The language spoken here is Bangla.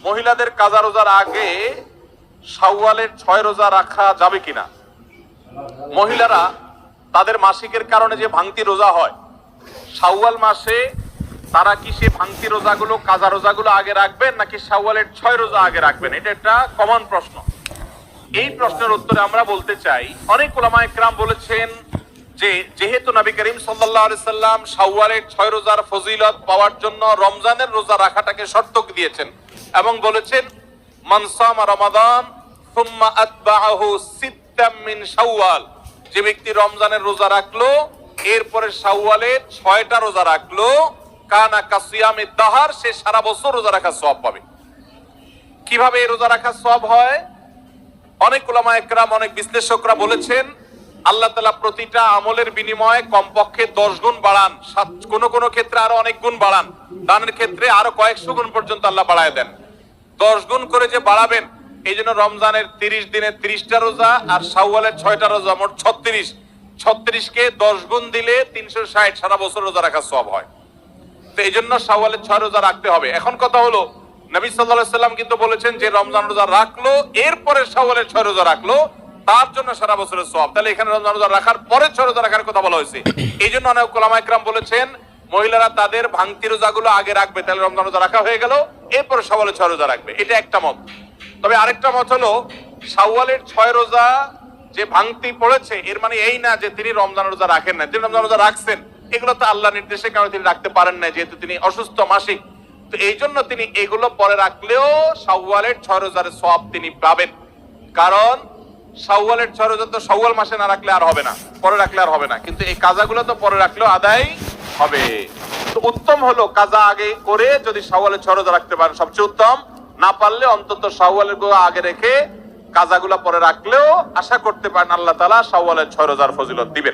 মহিলাদের কাজা রোজার আগে শাওয়ালের 6 রোজা রাখা যাবে কিনা? মহিলারা তাদের মাসিকের কারণে যে ভাঙতি রোজা হয়, শাওয়াল মাসে তারা কি সে ভাঙতি রোজাগুলো, কাজা রোজাগুলো আগে রাখবেন নাকি শাওয়ালের 6 রোজা আগে রাখবেন? এটা একটা কমন প্রশ্ন। এই প্রশ্নের উত্তরে আমরা বলতে চাই, অনেক উলামায়ে কেরাম বলেছেন যে যেহেতু নবী করিম সাল্লাল্লাহু আলাইহি সাল্লাম শাওয়ালের 6 রোজার ফজিলত পাওয়ার জন্য রমজানের রোজা রাখাটাকে শর্ত দিয়েছেন এবং বলেছেন মান সামা রমাদান সুম্মা আতবাআহু সিত্তাম মিন শাওয়াল, যে ব্যক্তি রমজানের রোজা রাখলো এরপরে শাওয়ালের 6টা রোজা রাখলো, কানা কাসিয়ামিদ দাহার, সে সারা বছর রোজা রাখার সওয়াব পাবে। কিভাবে এই রোজা রাখার সওয়াব হয়? অনেক উলামায়ে কেরাম, অনেক বিশ্লেষকরা বলেছেন আল্লাহ তাআলা প্রতিটা আমলের বিনিময়ে কমপক্ষে 10 গুণ বাড়ান, কোন কোন ক্ষেত্রে আরো অনেক গুণ বাড়ান, দানের ক্ষেত্রে আরো কয়েকশো গুণ পর্যন্ত আল্লাহ বাড়ায় দেন। 10 গুণ করে যে বাড়াবেন, এই জন্য রমজানের 30 দিনে 30টা রোজা আর শাওয়ালের 6টা রোজা, মোট 36কে 10 গুণ দিলে 360, সারা বছর রোজা রাখার সওয়াব হয়। তো এই জন্য শাওয়ালের 6 রোজা রাখতে হবে। এখন কথা হলো, নবী সাল্লাল্লাহু আলাইহি সাল্লাম কিন্তু বলেছেন যে রমজান রোজা রাখলো এরপরে শাওয়ালের 6 রোজা রাখলো, তার জন্য সারা বছরের সওয়াব। তাহলে এখানে রমজান রোজা রাখার পরে 6 রোজা রাখার কথা বলা হয়েছে। এই জন্য অনেক উলামায়ে কেরাম বলেছেন মহিলারা তাদের ভাঙতি রোজাগুলো আগে রাখবে, তাহলে রমজান রোজা রাখা হয়ে গেল, এরপরে শাওয়ালের 6 রোজা রাখবে। এটা একটা মত। তবে আরেকটা মত হলো শাওয়ালের 6 রোজা যে ভাঙতি পড়েছে এর মানে এই না যে তিনি রমজান রোজা রাখেন না, তিনি রমজান রোজা রাখছেন, এগুলো তো আল্লাহর নির্দেশে কারণে তিনি রাখতে পারেন না, যেহেতু তিনি অসুস্থ মাসিক। তো এই জন্য তিনি এগুলো পরে রাখলেও শাওয়ালের 6 রোজার সওয়াব তিনি পাবেন। কারণ শাওয়ালের 6 রোজা তো শাওয়াল মাসে না রাখলে আর হবে না, পরে রাখলে আর হবে না, কিন্তু এই কাজাগুলো তো পরে রাখলেও আদায় হবে। তো উত্তম হলো কাজা আগে করে যদি শাওয়ালের 6 রোজা রাখতে পারেন সবচেয়ে উত্তম, না পারলে অন্তত শাওয়ালের গুলো আগে রেখে কাজাগুলো পরে রাখলেও আশা করতে পারেন আল্লাহ তাআলা শাওয়ালের 6 রোজার ফজিলত দিবেন।